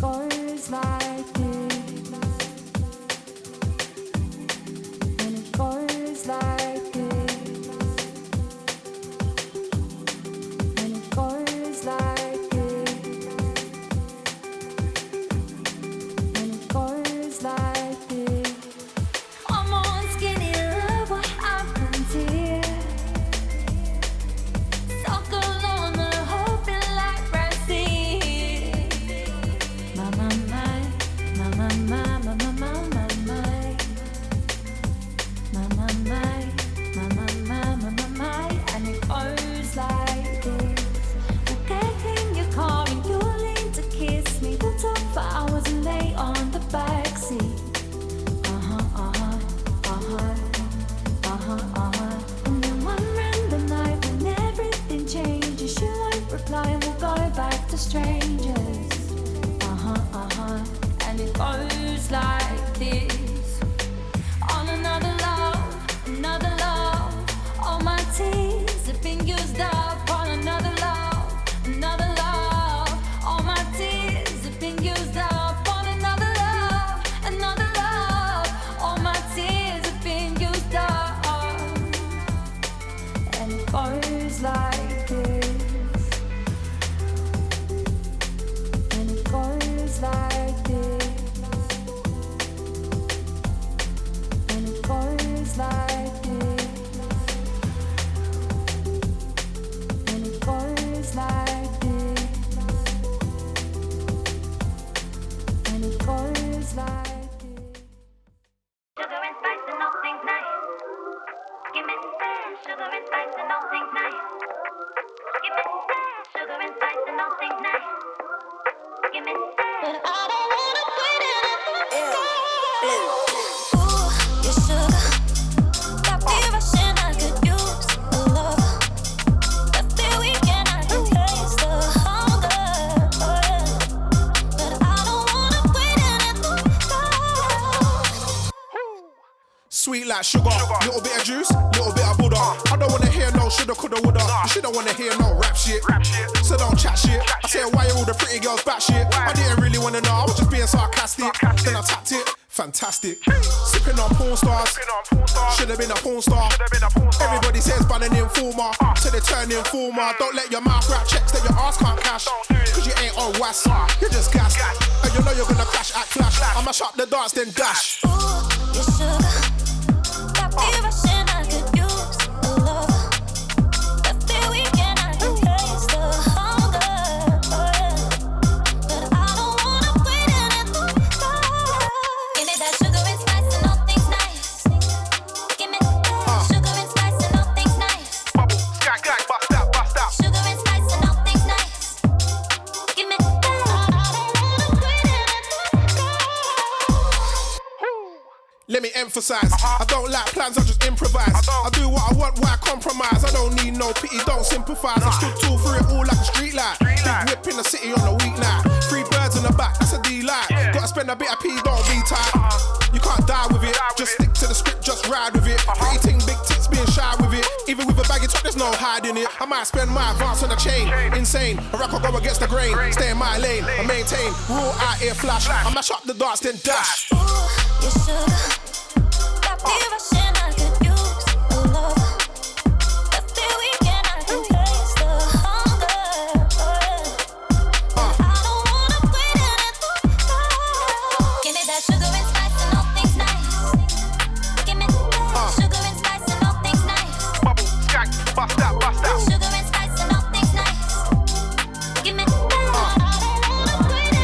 goes like this. And it goes like this. And it goes like this. And it goes like this. I'm on skinny love, what happens here? Stuck along the hoping like Brazil. My, my, my, my, my, my, my, my, my, my, my. My, my, my, my, my, my, my, my, my. And it goes like this. We'll get in your car and you'll lean to kiss me. We'll talk for hours and lay on the backseat. And then one random night when everything changes, you won't reply and we'll go back to strangers. And it goes like this. On another love, all my tears have been used up. On another love, all my tears have been used up. On another love, all my tears have been used up. And it goes like this. And it goes like this. And it goes like this. And it goes like this. And it goes like this. Sugar and spice and all things nice. Give me that sugar and spice and all things nice. Give me that sugar and spice and all things nice. Give me that. But I don't wanna quit it. Ooh, your sugar got me rushing. I could use a lover. Every weekend I can taste the hunger. Oh yeah. But I don't wanna quit it. Sweet like sugar, little bit of juice, little bit of Buddha. I don't wanna hear no shoulda, coulda, woulda. You shouldn't wanna hear no rap shit. So don't chat shit. I said why are all the pretty girls back shit? I didn't really wanna know, I was just being sarcastic. Then I tapped it, fantastic. Sipping on porn stars, should've been a porn star. Everybody says ban an informer, so they turn informer. Don't let your mouth rap checks that your ass can't cash. Cause you ain't on was, you're just gas. And you know you're gonna crash, act flash. I mash up the dance, then dash. Ooh, your sugar got me rushing. I could use a lover. Every weekend I can taste the hunger. Oh yeah. But I don't wanna quit it. Give me that sugar and spice and all things nice. Give me that sugar and spice and all things nice. Bubble, skank, bust out. Sugar and spice and all things nice. Give me that. I don't wanna quit it. Let me emphasize, I don't like plans, I just improvise. I do what I want, why compromise? I don't need no pity, don't sympathize. I stood tall through it all like a street light. Big whip in the city on a weeknight. 3 birds in the back, that's a D-light. Gotta spend a bit of P, don't be tight. You can't die with it, just stick to the script, just ride with it. Pretty ting, big tits, being shy with it. Even with a baggy top, there's no hiding it. I might spend my advance on the chain, insane. A rock, I go against the grain, stay in my lane, I maintain. Raw out here flash, I mash up the dance, then dash. Ooh, your sugar got me rushing. I could use a lover. Every weekend I can taste the hunger. Oh yeah. But I don't wanna quit it. Give me that sugar and spice and all things nice. Give me that sugar and spice and all things nice. Bubble, skank, bust out. Sugar and spice and all things nice. Give me that. I don't wanna quit it.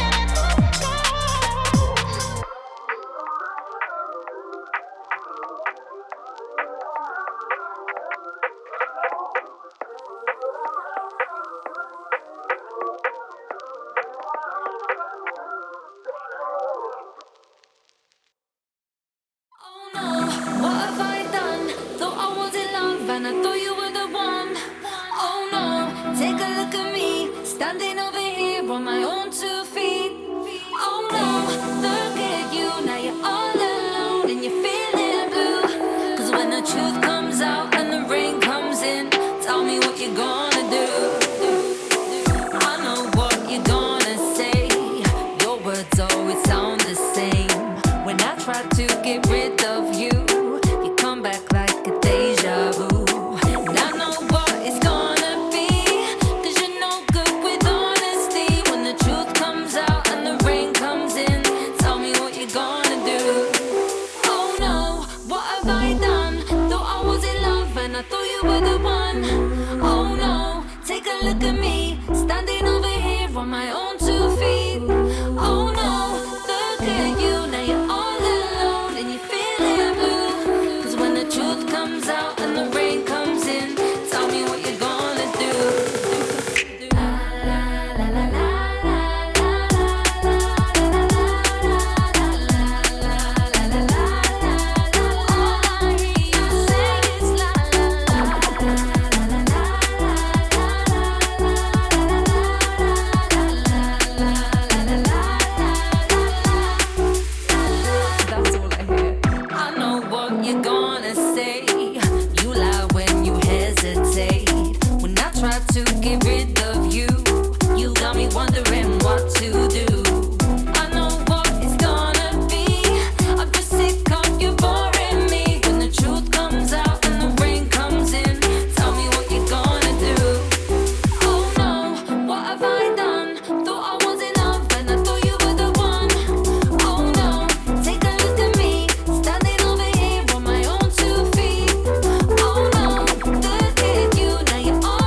my own 2 feet. Oh no, look at you, now you're all alone and you're feeling blue. 'Cause when the truth comes out and the rain comes in, tell me what you're gonna do. La la la la la. To get rid of you, you got me wondering what to do. I know what it's gonna be. I'm just sick of you boring me. When the truth comes out and the rain comes in, tell me what you're gonna do. Oh no, what have I done? Thought I was in love and I thought you were the one. Oh no, take a look at me, standing over here on my own 2 feet. Oh no, look at you, now you're all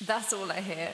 That's all I hear.